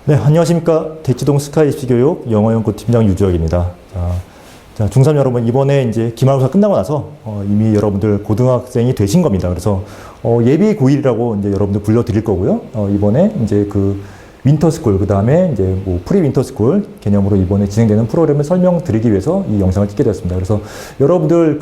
네, 안녕하십니까. 대치동 스카이 입시교육 영어연구팀장 유주혁입니다. 자, 중3 여러분, 이번에 이제 기말고사 끝나고 나서 이미 여러분들 고등학생이 되신 겁니다. 그래서 예비 고1이라고 이제 여러분들 불러드릴 거고요. 이번에 이제 그 윈터스쿨, 그 다음에 이제 뭐 프리 윈터스쿨 개념으로 이번에 진행되는 프로그램을 설명드리기 위해서 이 영상을 찍게 되었습니다. 그래서 여러분들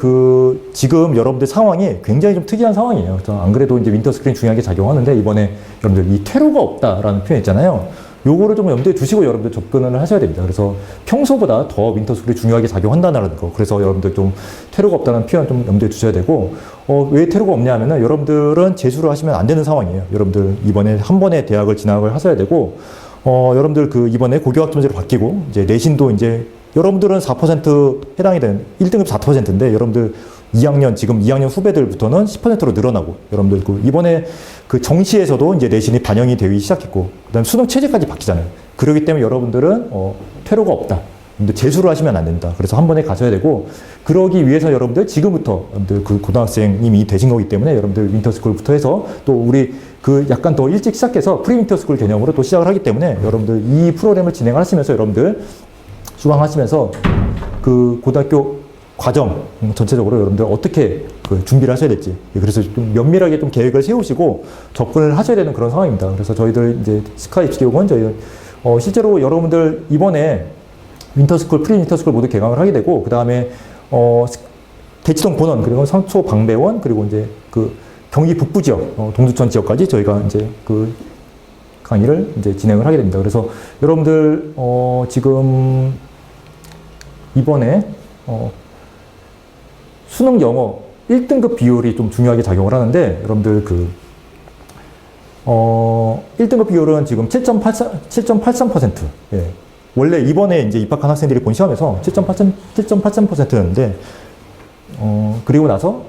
지금 여러분들 상황이 굉장히 좀 특이한 상황이에요. 그래서 안 그래도 이제 윈터스쿨이 중요하게 작용하는데 이번에 여러분들 이 퇴로가 없다라는 표현 있잖아요. 요거를 좀 염두에 두시고 여러분들 접근을 하셔야 됩니다. 그래서 평소보다 더 윈터스쿨이 중요하게 작용한다는 거. 그래서 여러분들 좀 퇴로가 없다는 표현 좀 염두에 두셔야 되고, 왜 퇴로가 없냐 하면은 여러분들은 재수를 하시면 안 되는 상황이에요. 여러분들 이번에 한 번에 대학을 진학을 하셔야 되고, 여러분들 이번에 고교학점제로 바뀌고, 이제 내신도 이제 여러분들은 4% 해당이 되는 1등급 4%인데 여러분들 지금 2학년 후배들부터는 10%로 늘어나고, 여러분들 이번에 정시에서도 이제 내신이 반영이 되기 시작했고, 그 다음 수능 체제까지 바뀌잖아요. 그렇기 때문에 여러분들은, 퇴로가 없다. 근데 재수를 하시면 안 된다. 그래서 한 번에 가셔야 되고, 그러기 위해서 여러분들 지금부터 여러분들 고등학생님이 되신 거기 때문에 여러분들 윈터스쿨부터 해서 또 우리 약간 더 일찍 시작해서 프리 윈터스쿨 개념으로 또 시작을 하기 때문에 여러분들 이 프로그램을 진행하시면서 여러분들 수강하시면서 고등학교 과정 전체적으로 여러분들 어떻게 준비를 하셔야 될지, 그래서 좀 면밀하게 좀 계획을 세우시고 접근을 하셔야 되는 그런 상황입니다. 그래서 저희들 이제 스카이 입시교육은 실제로 여러분들 이번에 윈터스쿨, 프리 윈터스쿨 모두 개강을 하게 되고, 그 다음에 대치동 본원, 그리고 상초 방배원, 그리고 이제 경기 북부 지역, 동두천 지역까지 저희가 이제 강의를 이제 진행을 하게 됩니다. 그래서 여러분들 지금 이번에 수능 영어 1등급 비율이 좀 중요하게 작용을 하는데, 여러분들 1등급 비율은 지금 7.83%. 예. 원래 이번에 이제 입학한 학생들이 본 시험에서 7.83%였는데, 그리고 나서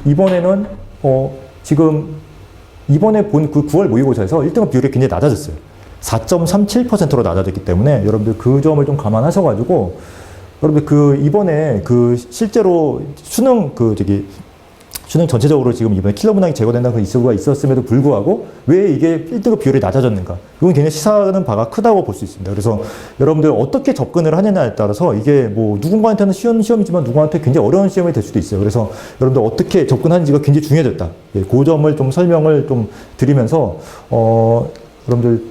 이번에는 지금 이번에 본 9월 모의고사에서 1등급 비율이 굉장히 낮아졌어요. 4.37%로 낮아졌기 때문에 여러분들 그 점을 좀 감안하셔가지고, 여러분들 이번에 실제로 수능 수능 전체적으로 지금 이번에 킬러 문항이 제거된다는 이슈가 있었음에도 불구하고 왜 이게 1등급 비율이 낮아졌는가? 이건 굉장히 시사하는 바가 크다고 볼 수 있습니다. 그래서 여러분들 어떻게 접근을 하느냐에 따라서 이게 뭐 누군가한테는 쉬운 시험이지만 누구한테 굉장히 어려운 시험이 될 수도 있어요. 그래서 여러분들 어떻게 접근하는지가 굉장히 중요해졌다. 예, 그 점을 좀 설명을 좀 드리면서 여러분들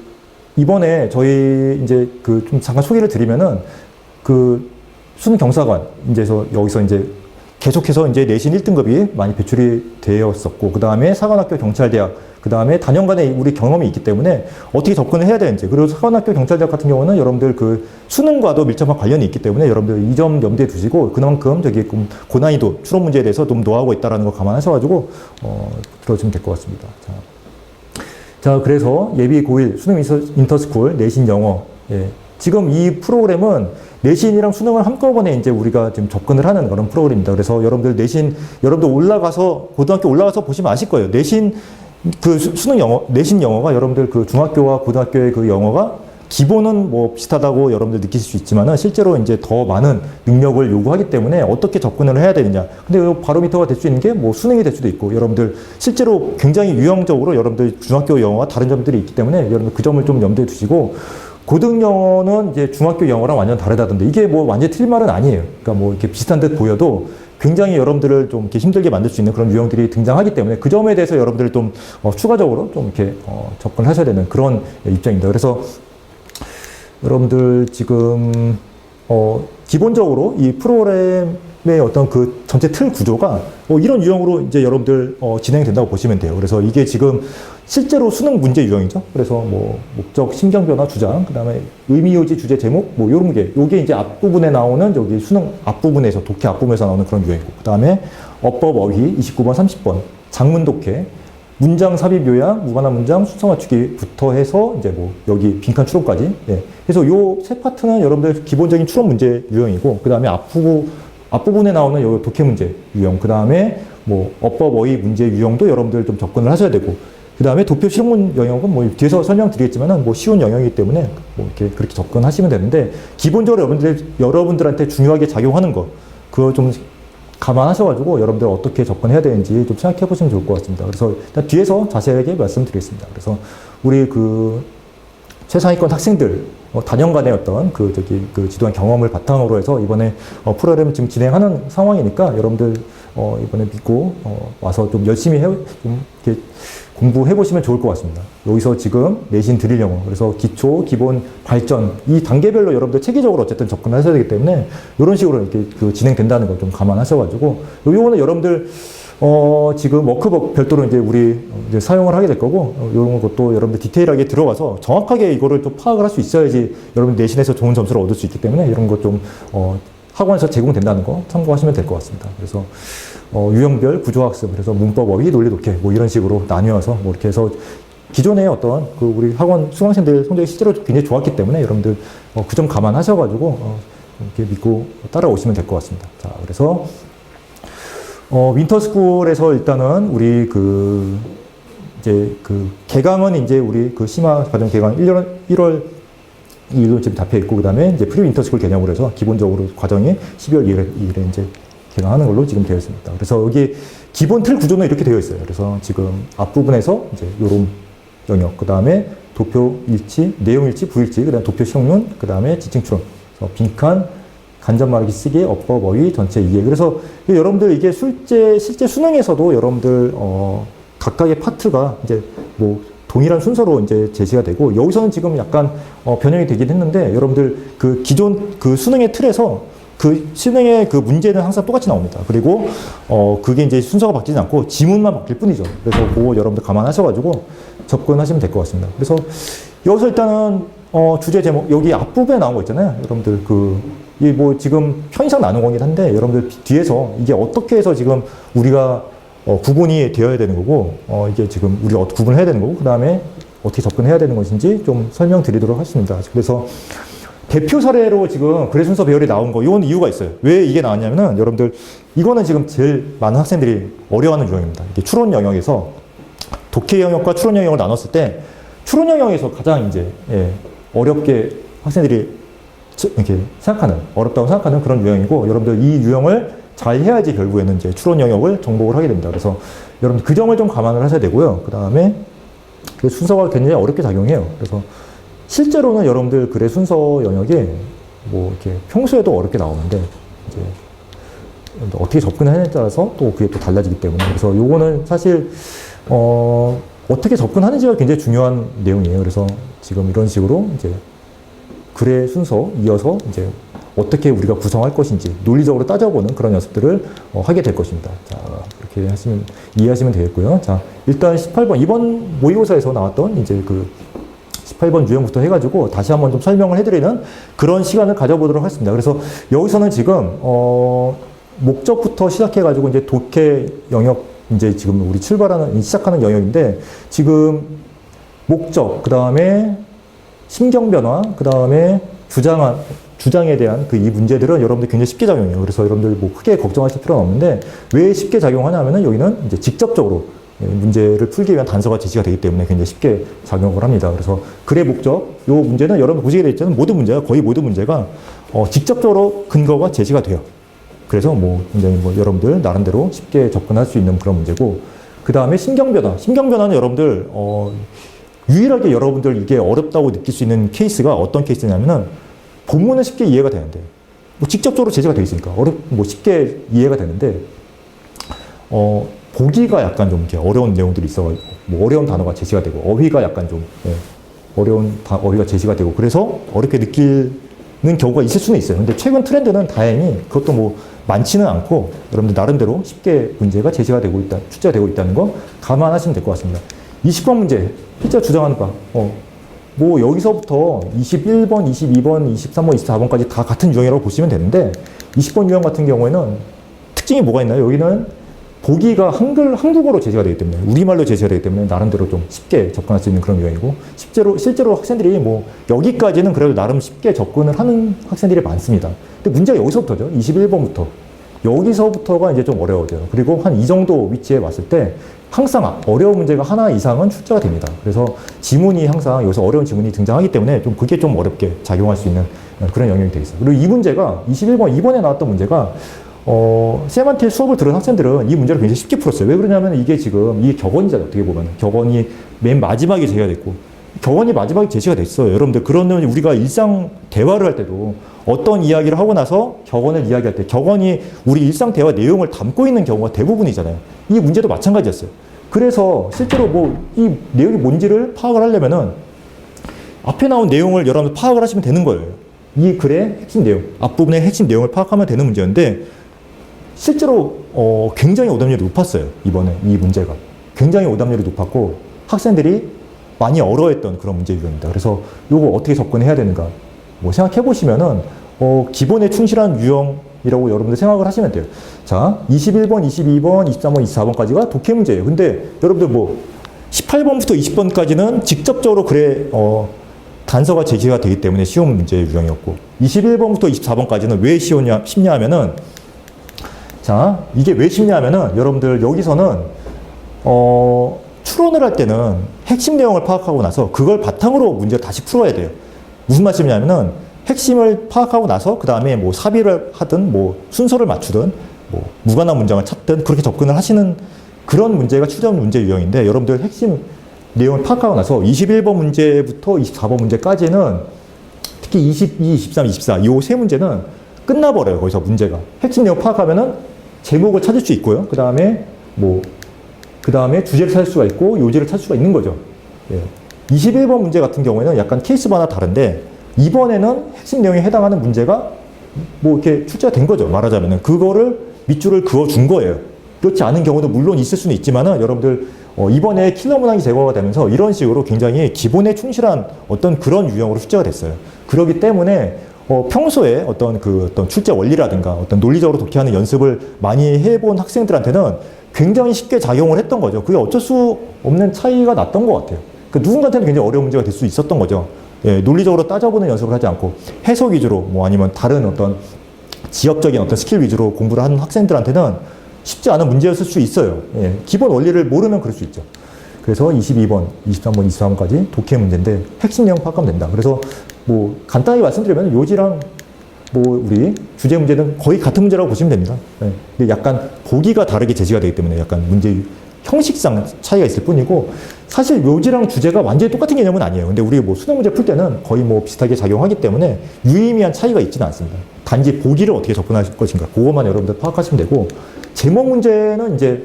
이번에 저희 이제 좀 잠깐 소개를 드리면은 수능 경사관 여기서 이제 계속해서 이제 내신 1등급이 많이 배출이 되었었고, 그 다음에 사관학교 경찰대학, 그 다음에 단연간의 우리 경험이 있기 때문에 어떻게 접근을 해야 되는지, 그리고 사관학교 경찰대학 같은 경우는 여러분들 수능과도 밀접한 관련이 있기 때문에 여러분들 이 점 염두에 두시고, 그만큼 고난이도 추론 문제에 대해서 좀 노하우가 있다는 걸 감안하셔가지고 들어주시면 될 것 같습니다. 자, 그래서 예비 고1 수능 인터스쿨 내신 영어, 예. 지금 이 프로그램은 내신이랑 수능을 한꺼번에 이제 우리가 지금 접근을 하는 그런 프로그램입니다. 그래서 여러분들 고등학교 올라가서 보시면 아실 거예요. 내신, 수능 영어, 내신 영어가 여러분들 중학교와 고등학교의 영어가 기본은 뭐 비슷하다고 여러분들 느끼실 수 있지만은 실제로 이제 더 많은 능력을 요구하기 때문에 어떻게 접근을 해야 되느냐. 근데 바로미터가 될 수 있는 게 뭐 수능이 될 수도 있고, 여러분들 실제로 굉장히 유형적으로 여러분들 중학교 영어와 다른 점들이 있기 때문에 여러분들 그 점을 좀 염두에 두시고, 고등 영어는 이제 중학교 영어랑 완전 다르다던데, 이게 뭐 완전 틀린 말은 아니에요. 그러니까 뭐 이렇게 비슷한 듯 보여도 굉장히 여러분들을 좀 이렇게 힘들게 만들 수 있는 그런 유형들이 등장하기 때문에 그 점에 대해서 여러분들이 좀 추가적으로 좀 이렇게 접근하셔야 되는 그런 입장입니다. 그래서 여러분들 지금 기본적으로 이 프로그램의 어떤 전체 틀 구조가 이런 유형으로 이제 여러분들 진행이 된다고 보시면 돼요. 그래서 이게 지금 실제로 수능 문제 유형이죠. 그래서 뭐 목적, 심경변화, 주장, 그 다음에 의미요지, 주제, 제목, 뭐 요런 게, 요게 이제 앞부분에 나오는 여기 수능 앞부분에서, 독해 앞부분에서 나오는 그런 유형이고, 그 다음에 어법, 어휘, 29번, 30번, 장문 독해, 문장 삽입 요약, 무관한 문장, 순서 맞추기부터 해서 이제 뭐 여기 빈칸 추론까지. 예. 그래서 요 세 파트는 여러분들 기본적인 추론 문제 유형이고, 그 다음에 앞부분에 나오는 요 독해 문제 유형, 그 다음에 뭐 어법, 어휘 문제 유형도 여러분들 좀 접근을 하셔야 되고, 그 다음에 도표 실용문 영역은 뭐 뒤에서 설명드리겠지만은 뭐 쉬운 영역이기 때문에 뭐 이렇게 그렇게 접근하시면 되는데, 기본적으로 여러분들한테 중요하게 작용하는 거, 그거 좀 감안하셔가지고 여러분들 어떻게 접근해야 되는지 좀 생각해 보시면 좋을 것 같습니다. 그래서 일단 뒤에서 자세하게 말씀드리겠습니다. 그래서 우리 최상위권 학생들 단연간의 어떤 그 지도한 경험을 바탕으로 해서 이번에 프로그램 지금 진행하는 상황이니까 여러분들 이번에 믿고 와서 좀 열심히 좀 이렇게 공부해 보시면 좋을 것 같습니다. 여기서 지금 내신 드릴 영어, 그래서 기초, 기본, 발전 이 단계별로 여러분들 체계적으로 어쨌든 접근하셔야 되기 때문에 이런 식으로 이렇게 진행된다는 걸 좀 감안하셔가지고 요거는 여러분들 지금 워크북 별도로 이제 우리 이제 사용을 하게 될 거고, 이런 것도 여러분들 디테일하게 들어가서 정확하게 이거를 또 파악을 할 수 있어야지 여러분 내신에서 좋은 점수를 얻을 수 있기 때문에 이런 것 좀 학원에서 제공된다는 거 참고하시면 될 것 같습니다. 그래서 유형별 구조학습, 그래서 문법, 어휘, 논리, 독해 뭐 이런 식으로 나뉘어서 뭐 이렇게 해서 기존에 어떤 그 우리 학원 수강생들 성적이 실제로 굉장히 좋았기 때문에 여러분들 그 점 감안하셔가지고 이렇게 믿고 따라오시면 될 것 같습니다. 자, 그래서 윈터스쿨에서 일단은 우리 이제 개강은 이제 우리 심화 과정 개강 1월 2일로 지금 잡혀 있고, 그 다음에 이제 프리 윈터스쿨 개념으로 해서 기본적으로 과정이 12월 2일에 이제 개강하는 걸로 지금 되어 있습니다. 그래서 여기 기본 틀 구조는 이렇게 되어 있어요. 그래서 지금 앞부분에서 이제 요런 영역, 그 다음에 도표 일치, 내용 일치, 부일치, 그 다음에 도표 실용론, 그 다음에 지칭 추론, 빈칸, 간접 말하기 쓰기, 어법, 어휘, 전체 이해. 그래서 여러분들 이게 실제 수능에서도 여러분들 각각의 파트가 이제 뭐 동일한 순서로 이제 제시가 되고, 여기서는 지금 약간 변형이 되긴 했는데 여러분들 그 기존 그 수능의 틀에서 그 수능의 그 문제는 항상 똑같이 나옵니다. 그리고 그게 이제 순서가 바뀌지 않고 지문만 바뀔 뿐이죠. 그래서 그거 여러분들 감안하셔가지고 접근하시면 될 것 같습니다. 그래서 여기서 일단은 주제 제목 여기 앞부분에 나온 거 있잖아요. 여러분들 이 뭐 지금 편의상 나눈 거긴 한데 여러분들 뒤에서 이게 어떻게 해서 지금 우리가 구분이 되어야 되는 거고, 이게 지금 우리가 어떻게 구분을 해야 되는 거고, 그 다음에 어떻게 접근해야 되는 것인지 좀 설명드리도록 하겠습니다. 그래서 대표 사례로 지금 글의 순서 배열이 나온 거, 이건 이유가 있어요. 왜 이게 나왔냐면은 여러분들 이거는 지금 제일 많은 학생들이 어려워하는 유형입니다. 이게 추론 영역에서 독해 영역과 추론 영역을 나눴을 때 추론 영역에서 가장 이제 어렵게 학생들이 이렇게 어렵다고 생각하는 그런 유형이고, 여러분들 이 유형을 잘 해야지 결국에는 이제 추론 영역을 정복을 하게 됩니다. 그래서 여러분 그 점을 좀 감안을 하셔야 되고요. 그 다음에 그 순서가 굉장히 어렵게 작용해요. 그래서 실제로는 여러분들 글의 순서 영역이 뭐 이렇게 평소에도 어렵게 나오는데 이제 어떻게 접근하느냐에 따라서 또 그게 또 달라지기 때문에, 그래서 요거는 사실 어떻게 접근하는지가 굉장히 중요한 내용이에요. 그래서 지금 이런 식으로 이제 글의 순서 이어서 이제 어떻게 우리가 구성할 것인지 논리적으로 따져보는 그런 연습들을 하게 될 것입니다. 자, 그렇게 이해하시면 되겠고요. 자, 일단 18번, 이번 모의고사에서 나왔던 이제 18번 유형부터 해가지고 다시 한번 좀 설명을 해드리는 그런 시간을 가져보도록 하겠습니다. 그래서 여기서는 지금, 목적부터 시작해가지고 이제 독해 영역, 이제 지금 우리 시작하는 영역인데, 지금 목적, 그 다음에 심경 변화, 그 다음에 주장에 대한 이 문제들은 여러분들 굉장히 쉽게 작용해요. 그래서 여러분들 뭐 크게 걱정하실 필요는 없는데, 왜 쉽게 작용하냐면은 여기는 이제 직접적으로 문제를 풀기 위한 단서가 제시가 되기 때문에 굉장히 쉽게 작용을 합니다. 그래서 글의 목적, 요 문제는 여러분 보시게 되어 있지만 거의 모든 문제가 직접적으로 근거가 제시가 돼요. 그래서 굉장히 여러분들 나름대로 쉽게 접근할 수 있는 그런 문제고, 그 다음에 심경변화. 심경변화는 여러분들, 유일하게 여러분들 이게 어렵다고 느낄 수 있는 케이스가 어떤 케이스냐면은, 본문은 쉽게 이해가 되는데, 직접적으로 제시가 되어 있으니까, 쉽게 이해가 되는데, 보기가 약간 좀 이렇게 어려운 내용들이 있어가지고, 어려운 단어가 제시가 되고, 어휘가 약간 좀, 어려운 어휘가 제시가 되고, 그래서 어렵게 느끼는 경우가 있을 수는 있어요. 근데 최근 트렌드는 다행히 그것도 많지는 않고, 여러분들 나름대로 쉽게 문제가 제시가 되고 출제가 되고 있다는 거 감안하시면 될 것 같습니다. 20번 문제, 필자 주장하는 바. 여기서부터 21번, 22번, 23번, 24번까지 다 같은 유형이라고 보시면 되는데, 20번 유형 같은 경우에는 특징이 뭐가 있나요? 여기는 보기가 한국어로 제시가 되기 때문에, 우리말로 제시가 되기 때문에 나름대로 좀 쉽게 접근할 수 있는 그런 유형이고, 실제로 학생들이 여기까지는 그래도 나름 쉽게 접근을 하는 학생들이 많습니다. 근데 문제가 여기서부터죠. 21번부터. 여기서부터가 이제 좀 어려워져요. 그리고 한 이 정도 위치에 왔을 때 항상 어려운 문제가 하나 이상은 출제가 됩니다. 그래서 지문이 항상 여기서 어려운 지문이 등장하기 때문에 그게 좀 어렵게 작용할 수 있는 그런 영역이 되겠어요. 그리고 이 문제가 21번, 이번에 나왔던 문제가 쌤한테 수업을 들은 학생들은 이 문제를 굉장히 쉽게 풀었어요. 왜 그러냐면 이게 지금 이 격언이잖아요. 어떻게 보면 격언이 맨 마지막에 제시가 됐고, 격언이 마지막에 제시가 됐어요. 여러분들, 그러면 우리가 일상 대화를 할 때도 어떤 이야기를 하고 나서 격언을 이야기할 때 격언이 우리 일상 대화 내용을 담고 있는 경우가 대부분이잖아요. 이 문제도 마찬가지였어요. 그래서 실제로 뭐 이 내용이 뭔지를 파악을 하려면은 앞에 나온 내용을 여러분들 파악을 하시면 되는 거예요. 이 글의 핵심 내용, 앞부분의 핵심 내용을 파악하면 되는 문제였는데 실제로 굉장히 오답률이 높았어요. 이번에 이 문제가. 굉장히 오답률이 높았고 학생들이 많이 어려워했던 그런 문제 유형입니다. 그래서 이거 어떻게 접근해야 되는가 뭐 생각해 보시면은 기본에 충실한 유형이라고 여러분들 생각을 하시면 돼요. 자, 21번, 22번, 23번, 24번까지가 독해 문제예요. 근데 여러분들 뭐 18번부터 20번까지는 직접적으로 글에 단서가 제시가 되기 때문에 쉬운 문제 유형이었고 21번부터 24번까지는 왜 쉽냐 하면은 자, 이게 왜 쉽냐 하면은 여러분들 여기서는 추론을 할 때는 핵심 내용을 파악하고 나서 그걸 바탕으로 문제를 다시 풀어야 돼요. 무슨 말씀이냐면은 핵심을 파악하고 나서 그 다음에 뭐 삽입을 하든 뭐 순서를 맞추든 뭐 무관한 문장을 찾든 그렇게 접근을 하시는 그런 문제가 추론 문제 유형인데 여러분들 핵심 내용을 파악하고 나서 21번 문제부터 24번 문제까지는 특히 22, 23, 24 이 세 문제는 끝나버려요. 거기서 문제가. 핵심 내용 파악하면은 제목을 찾을 수 있고요. 그 다음에 주제를 찾을 수가 있고 요지를 찾을 수가 있는 거죠. 예. 21번 문제 같은 경우에는 약간 케이스마다 다른데 이번에는 핵심 내용에 해당하는 문제가 뭐 이렇게 출제가 된 거죠. 말하자면은 그거를 밑줄을 그어준 거예요. 그렇지 않은 경우도 물론 있을 수는 있지만은 여러분들 이번에 킬러 문항이 제거가 되면서 이런 식으로 굉장히 기본에 충실한 어떤 그런 유형으로 출제가 됐어요. 그렇기 때문에 평소에 어떤 출제 원리라든가 어떤 논리적으로 독해하는 연습을 많이 해본 학생들한테는 굉장히 쉽게 작용을 했던 거죠. 그게 어쩔 수 없는 차이가 났던 것 같아요. 누군가한테는 굉장히 어려운 문제가 될 수 있었던 거죠. 예, 논리적으로 따져보는 연습을 하지 않고 해석 위주로 뭐 아니면 다른 어떤 지역적인 어떤 스킬 위주로 공부를 하는 학생들한테는 쉽지 않은 문제였을 수 있어요. 예, 기본 원리를 모르면 그럴 수 있죠. 그래서 22번, 23번, 24번까지 독해 문제인데 핵심 내용 파악하면 된다. 그래서 뭐 간단히 말씀드리면 요지랑 뭐 우리 주제 문제는 거의 같은 문제라고 보시면 됩니다. 예, 근데 약간 보기가 다르게 제시가 되기 때문에 약간 문제 형식상 차이가 있을 뿐이고 사실 요지랑 주제가 완전히 똑같은 개념은 아니에요. 근데 우리 뭐 수능 문제 풀 때는 거의 뭐 비슷하게 작용하기 때문에 유의미한 차이가 있지는 않습니다. 단지 보기를 어떻게 접근할 것인가 그것만 여러분들 파악하시면 되고 제목 문제는 이제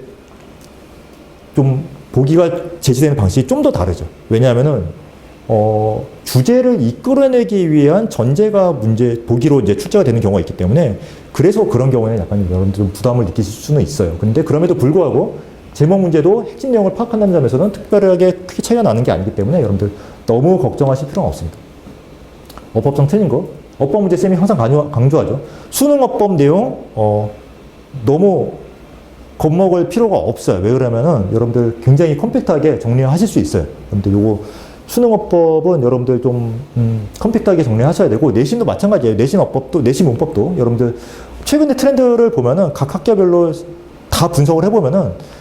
좀 보기가 제시되는 방식이 좀 더 다르죠. 왜냐하면은 주제를 이끌어내기 위한 전제가 보기로 이제 출제가 되는 경우가 있기 때문에 그래서 그런 경우에는 약간 여러분들 좀 부담을 느끼실 수는 있어요. 근데 그럼에도 불구하고 제목 문제도 핵심 내용을 파악한다는 점에서는 특별하게 크게 차이가 나는 게 아니기 때문에 여러분들 너무 걱정하실 필요는 없습니다. 어법상 틀린 거, 어법 문제 쌤이 항상 강조하죠. 수능 어법 내용 너무 겁먹을 필요가 없어요. 왜 그러면은 여러분들 굉장히 컴팩트하게 정리하실 수 있어요. 여러분들 요거 수능 어법은 여러분들 좀 컴팩트하게 정리하셔야 되고 내신도 마찬가지예요. 내신 어법도 내신 문법도 여러분들 최근의 트렌드를 보면은 각 학교별로 다 분석을 해보면은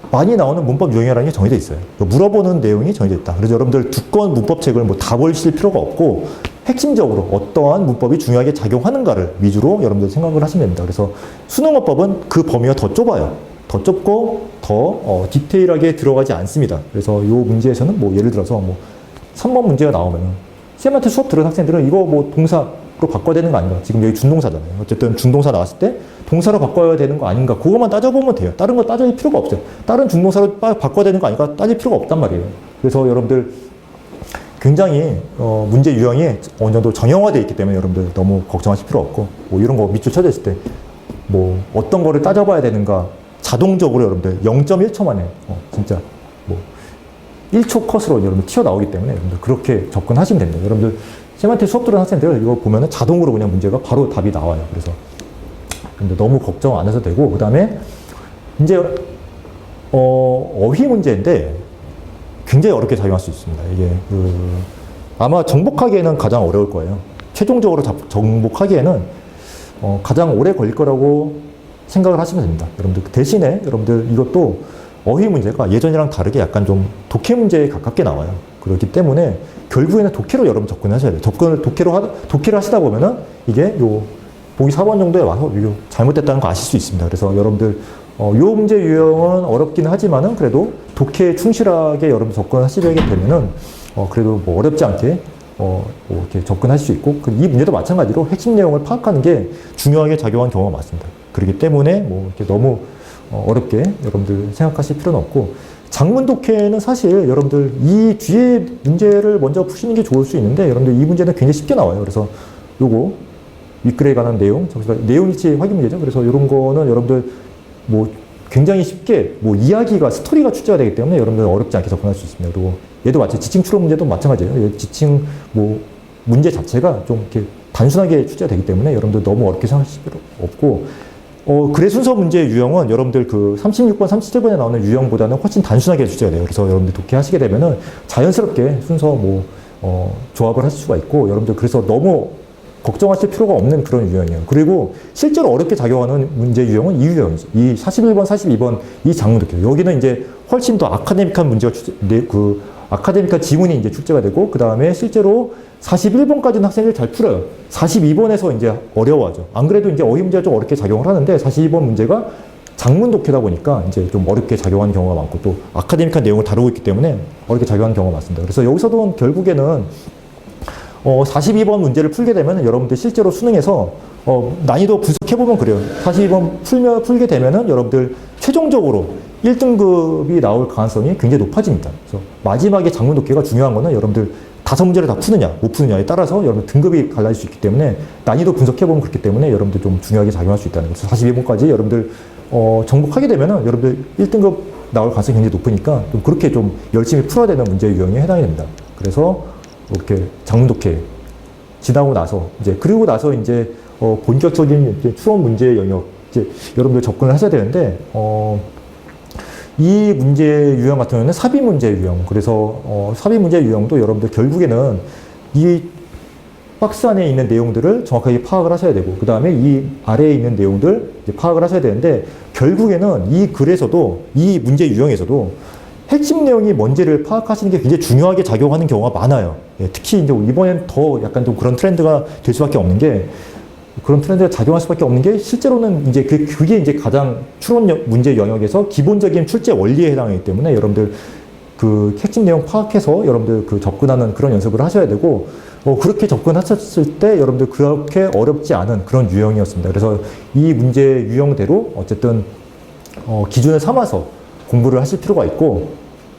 많이 나오는 문법 유형이라는 게 정해져 있어요. 물어보는 내용이 정해져 있다. 그래서 여러분들 두꺼운 문법책을 뭐 다 보실 필요가 없고 핵심적으로 어떠한 문법이 중요하게 작용하는가를 위주로 여러분들 생각을 하시면 됩니다. 그래서 수능어법은 그 범위가 더 좁아요. 더 좁고 더 디테일하게 들어가지 않습니다. 그래서 이 문제에서는 뭐 예를 들어서 뭐 3번 문제가 나오면 쌤한테 수업 들은 학생들은 이거 뭐 동사로 바꿔야 되는 거 아닌가? 지금 여기 준동사잖아요. 어쨌든 준동사 나왔을 때 동사로 바꿔야 되는 거 아닌가? 그것만 따져보면 돼요. 다른 거 따질 필요가 없어요. 다른 준동사로 바꿔야 되는 거 아닌가? 따질 필요가 없단 말이에요. 그래서 여러분들 굉장히 문제 유형이 어느 정도 정형화되어 있기 때문에 여러분들 너무 걱정하실 필요 없고 뭐 이런 거 밑줄 쳐져 있을 때 뭐 어떤 거를 따져봐야 되는가 자동적으로 여러분들 0.1초 만에 진짜 뭐 1초 컷으로 여러분들 튀어나오기 때문에 여러분들 그렇게 접근하시면 됩니다. 여러분들 쌤한테 수업 들은 학생들 이거 보면은 자동으로 그냥 문제가 바로 답이 나와요. 그래서 근데 너무 걱정 안 하셔도 되고 그 다음에 이제 어휘 문제인데 굉장히 어렵게 작용할 수 있습니다. 이게 아마 정복하기에는 가장 어려울 거예요. 최종적으로 정복하기에는 가장 오래 걸릴 거라고 생각을 하시면 됩니다. 여러분들 대신에 여러분들 이것도 어휘 문제가 예전이랑 다르게 약간 좀 독해 문제에 가깝게 나와요. 그렇기 때문에 결국에는 독해로 여러분 접근하셔야 돼요. 독해를 하시다 보면은 이게 보기 4번 정도에 와서 이거 잘못됐다는 거 아실 수 있습니다. 그래서 여러분들 요 문제 유형은 어렵긴 하지만은 그래도 독해에 충실하게 여러분 접근하시게 되면은 그래도 뭐 어렵지 않게 뭐 이렇게 접근할 수 있고, 이 문제도 마찬가지로 핵심 내용을 파악하는 게 중요하게 작용한 경우가 많습니다. 그렇기 때문에 뭐 이렇게 너무 어렵게 여러분들 생각하실 필요는 없고, 장문 독해는 사실 여러분들 이 뒤에 문제를 먼저 푸시는 게 좋을 수 있는데, 여러분들 이 문제는 굉장히 쉽게 나와요. 그래서 요거 윗글에 관한 내용, 내용 일치 확인 문제죠. 그래서 이런 거는 여러분들 뭐 굉장히 쉽게 뭐 이야기가, 스토리가 출제가 되기 때문에 여러분들 어렵지 않게 접근할 수 있습니다. 그리고 얘도 마찬가지, 지칭 추론 문제도 마찬가지예요. 지칭 뭐 문제 자체가 좀 이렇게 단순하게 출제가 되기 때문에 여러분들 너무 어렵게 생각하실 필요 없고, 글의 순서 문제 유형은 여러분들 그 36번, 37번에 나오는 유형보다는 훨씬 단순하게 출제가 돼요. 그래서 여러분들 독해하시게 되면은 자연스럽게 순서 뭐, 조합을 하실 수가 있고, 여러분들 그래서 너무 걱정하실 필요가 없는 그런 유형이에요. 그리고 실제로 어렵게 작용하는 문제 유형은 이 유형이죠. 이 41번, 42번 이 장문 독해. 여기는 이제 훨씬 더 아카데믹한 문제가 아카데믹한 지문이 이제 출제가 되고, 그 다음에 실제로 41번까지는 학생들이 잘 풀어요. 42번에서 이제 어려워하죠. 안 그래도 이제 어휘 문제가 좀 어렵게 작용을 하는데, 42번 문제가 장문 독해다 보니까 이제 좀 어렵게 작용하는 경우가 많고, 또 아카데믹한 내용을 다루고 있기 때문에 어렵게 작용하는 경우가 많습니다. 그래서 여기서도 결국에는 42번 문제를 풀게 되면 여러분들 실제로 수능에서 난이도 분석해보면 그래요. 42번 풀게 되면은 여러분들 최종적으로 1등급이 나올 가능성이 굉장히 높아집니다. 그래서 마지막에 장문 독해가 중요한 거는 여러분들 5문제를 다 푸느냐, 못 푸느냐에 따라서 여러분 등급이 갈라질 수 있기 때문에, 난이도 분석해보면 그렇기 때문에 여러분들 좀 중요하게 작용할 수 있다는 거죠. 42번까지 여러분들 정복하게 되면은 여러분들 1등급 나올 가능성이 굉장히 높으니까 좀 그렇게 좀 열심히 풀어야 되는 문제 유형에 해당이 됩니다. 그래서 이렇게 장문 독해 지나고 나서 그리고 나서 이제 본격적인 이제 추론 문제 영역 이제 여러분들 접근을 하셔야 되는데, 이 문제 유형 같은 경우는 삽입 문제 유형. 그래서 삽입 문제 유형도 여러분들 결국에는 이 박스 안에 있는 내용들을 정확하게 파악을 하셔야 되고, 그 다음에 이 아래에 있는 내용들 이제 파악을 하셔야 되는데, 결국에는 이 글에서도, 이 문제 유형에서도 핵심 내용이 뭔지를 파악하시는 게 굉장히 중요하게 작용하는 경우가 많아요. 예, 특히 이제 이번엔 더 약간 좀 그런 트렌드가 될 수밖에 없는 게, 그런 트렌드가 작용할 수밖에 없는 게, 실제로는 이제 그게 이제 가장 추론 문제 영역에서 기본적인 출제 원리에 해당하기 때문에 여러분들 그 핵심 내용 파악해서 여러분들 그 접근하는 그런 연습을 하셔야 되고, 그렇게 접근하셨을 때 여러분들 그렇게 어렵지 않은 그런 유형이었습니다. 그래서 이 문제 유형대로 어쨌든 기준을 삼아서 공부를 하실 필요가 있고,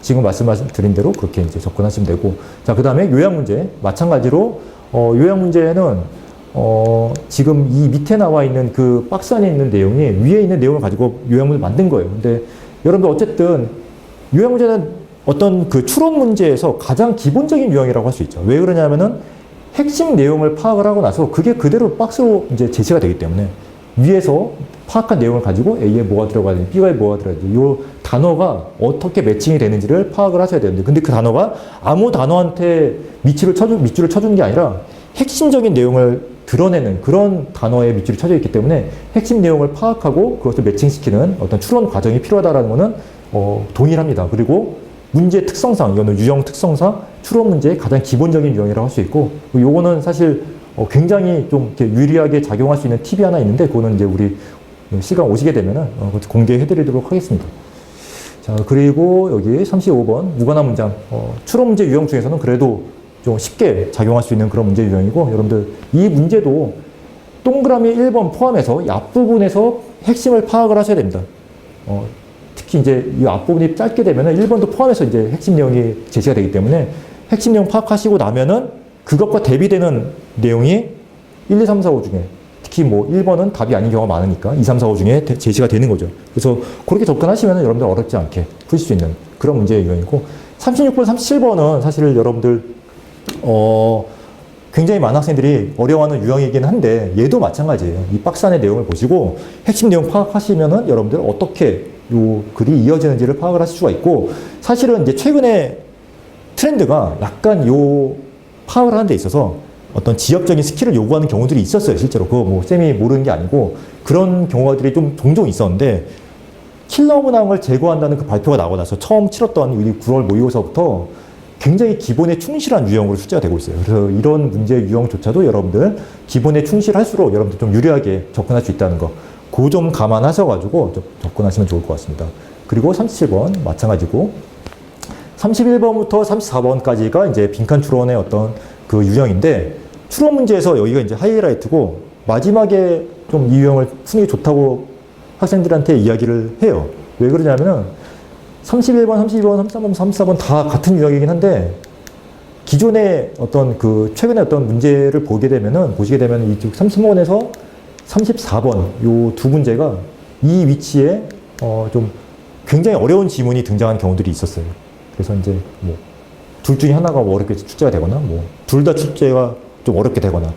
지금 말씀드린 대로 그렇게 이제 접근하시면 되고, 자, 그 다음에 요약 문제. 마찬가지로, 요약 문제는, 지금 이 밑에 나와 있는 그 박스 안에 있는 내용이 위에 있는 내용을 가지고 요약문을 만든 거예요. 근데 여러분들 어쨌든 요약 문제는 어떤 그 추론 문제에서 가장 기본적인 유형이라고 할 수 있죠. 왜 그러냐면은 핵심 내용을 파악을 하고 나서 그게 그대로 박스로 이제 제시가 되기 때문에, 위에서 파악한 내용을 가지고 A에 뭐가 들어가야 되는지, B에 뭐가 들어가야 되는지, 이 단어가 어떻게 매칭이 되는지를 파악을 하셔야 되는데, 근데 그 단어가 아무 단어한테 밑줄을 쳐주는 게 아니라 핵심적인 내용을 드러내는 그런 단어에 밑줄이 쳐져 있기 때문에 핵심 내용을 파악하고 그것을 매칭시키는 어떤 추론 과정이 필요하다는 것은 동일합니다. 그리고 문제 특성상, 이거는 유형 특성상 추론 문제의 가장 기본적인 유형이라고 할 수 있고, 요거는 사실 굉장히 좀 이렇게 유리하게 작용할 수 있는 팁이 하나 있는데, 그거는 이제 우리 시간 오시게 되면은 공개해 드리도록 하겠습니다. 자, 그리고 여기 35번 무관한 문장. 추론 문제 유형 중에서는 그래도 좀 쉽게 작용할 수 있는 그런 문제 유형이고, 여러분들 이 문제도 동그라미 1번 포함해서 이 앞부분에서 핵심을 파악을 하셔야 됩니다. 특히 이제 이 앞부분이 짧게 되면은 1번도 포함해서 이제 핵심 내용이 제시가 되기 때문에, 핵심 내용 파악하시고 나면은 그것과 대비되는 내용이 1, 2, 3, 4, 5 중에, 특히 뭐 1번은 답이 아닌 경우가 많으니까 2, 3, 4, 5 중에 제시가 되는 거죠. 그래서 그렇게 접근하시면 여러분들 어렵지 않게 풀 수 있는 그런 문제 유형이고, 36번, 37번은 사실 여러분들 굉장히 많은 학생들이 어려워하는 유형이긴 한데, 얘도 마찬가지예요. 이 박스 안의 내용을 보시고 핵심 내용 파악하시면은 여러분들 어떻게 요 글이 이어지는지를 파악을 하실 수가 있고, 사실은 이제 최근에 트렌드가 약간 요 파악을 하는 데 있어서 어떤 지역적인 스킬을 요구하는 경우들이 있었어요. 실제로 그거 뭐 쌤이 모르는 게 아니고 그런 경우들이 좀 종종 있었는데, 킬러 문항을 제거한다는 그 발표가 나고 나서 처음 치렀던 우리 9월 모의고사부터 굉장히 기본에 충실한 유형으로 출제가 되고 있어요. 그래서 이런 문제 유형조차도 여러분들 기본에 충실할수록 여러분들 좀 유리하게 접근할 수 있다는 거, 그 점 감안하셔가지고 접근하시면 좋을 것 같습니다. 그리고 37번 마찬가지고, 31번부터 34번까지가 이제 빈칸 추론의 어떤 그 유형인데, 추론 문제에서 여기가 이제 하이라이트고, 마지막에 좀 이 유형을 푸는 게 좋다고 학생들한테 이야기를 해요. 왜 그러냐면은 31번, 32번, 33번, 34번 다 같은 유형이긴 한데, 기존의 어떤 그 최근에 어떤 문제를 보시게 되면은 이쪽 30번에서 34번 요 두 문제가 이 위치에 좀 굉장히 어려운 지문이 등장한 경우들이 있었어요. 그래서 이제 뭐 둘 중에 하나가 뭐 어렵게 출제가 되거나 뭐 둘 다 출제가 좀 어렵게 되거나.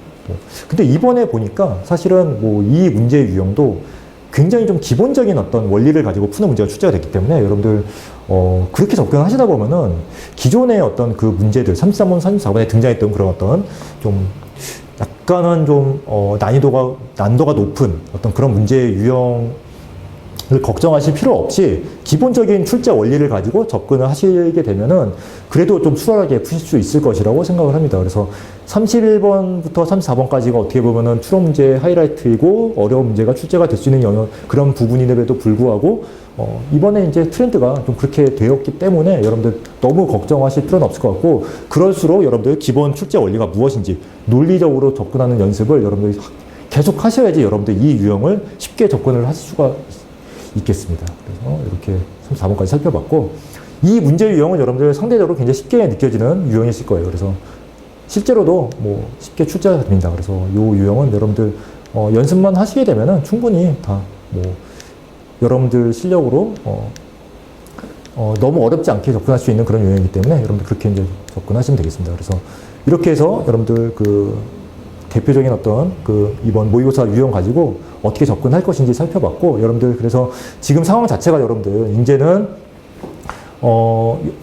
근데 이번에 보니까 사실은 뭐 이 문제 유형도 굉장히 좀 기본적인 어떤 원리를 가지고 푸는 문제가 출제가 됐기 때문에 여러분들 그렇게 접근하시다 보면은 기존의 어떤 그 문제들 33번, 34번에 등장했던 그런 어떤 좀 약간은 좀 난도가 높은 어떤 그런 문제 유형을 걱정하실 필요 없이 기본적인 출제 원리를 가지고 접근을 하시게 되면은 그래도 좀 수월하게 푸실 수 있을 것이라고 생각을 합니다. 그래서 31번부터 34번까지가 어떻게 보면은 추론 문제의 하이라이트이고 어려운 문제가 출제가 될 수 있는 그런 부분임에도 불구하고 이번에 이제 트렌드가 좀 그렇게 되었기 때문에 여러분들 너무 걱정하실 필요는 없을 것 같고, 그럴수록 여러분들 기본 출제 원리가 무엇인지 논리적으로 접근하는 연습을 여러분들이 계속 하셔야지 여러분들 이 유형을 쉽게 접근을 하실 수가 있겠습니다. 그래서 이렇게 34번까지 살펴봤고, 이 문제 유형은 여러분들 상대적으로 굉장히 쉽게 느껴지는 유형이실 거예요. 그래서 실제로도 뭐 쉽게 출제가 됩니다. 그래서 이 유형은 여러분들 연습만 하시게 되면은 충분히 다 뭐 여러분들 실력으로 너무 어렵지 않게 접근할 수 있는 그런 유형이기 때문에 여러분들 그렇게 이제 접근하시면 되겠습니다. 그래서 이렇게 해서 여러분들 그 대표적인 어떤 그 이번 모의고사 유형 가지고 어떻게 접근할 것인지 살펴봤고, 여러분들 그래서 지금 상황 자체가 여러분들 이제는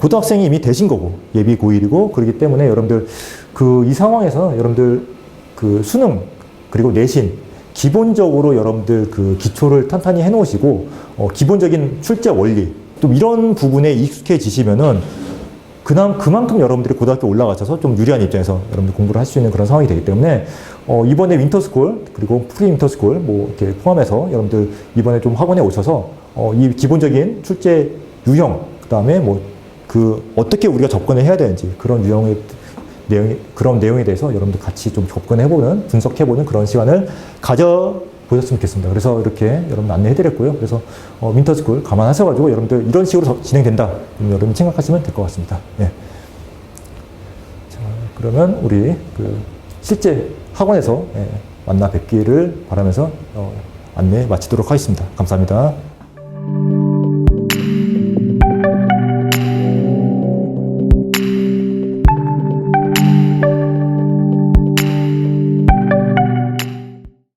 고등학생이 이미 되신 거고 예비 고1이고 그렇기 때문에 여러분들 그 이 상황에서 여러분들 그 수능 그리고 내신 기본적으로 여러분들 그 기초를 탄탄히 해놓으시고 기본적인 출제 원리 또 이런 부분에 익숙해지시면은 그만큼 여러분들이 고등학교 올라가셔서 좀 유리한 입장에서 여러분들 공부를 할 수 있는 그런 상황이 되기 때문에 이번에 윈터스쿨 그리고 프리 윈터스쿨 뭐 이렇게 포함해서 여러분들 이번에 좀 학원에 오셔서 이 기본적인 출제 유형 그다음에 뭐 그 어떻게 우리가 접근을 해야 되는지 그런 그런 내용에 대해서 여러분들 같이 좀 접근해보는 분석해보는 그런 시간을 가져보셨으면 좋겠습니다. 그래서 이렇게 여러분 안내해드렸고요. 그래서 윈터스쿨 감안하셔가지고 여러분들 이런 식으로 진행된다. 여러분 생각하시면 될 것 같습니다. 예. 자, 그러면 우리 그 실제 학원에서 만나 뵙기를 바라면서 안내 마치도록 하겠습니다. 감사합니다.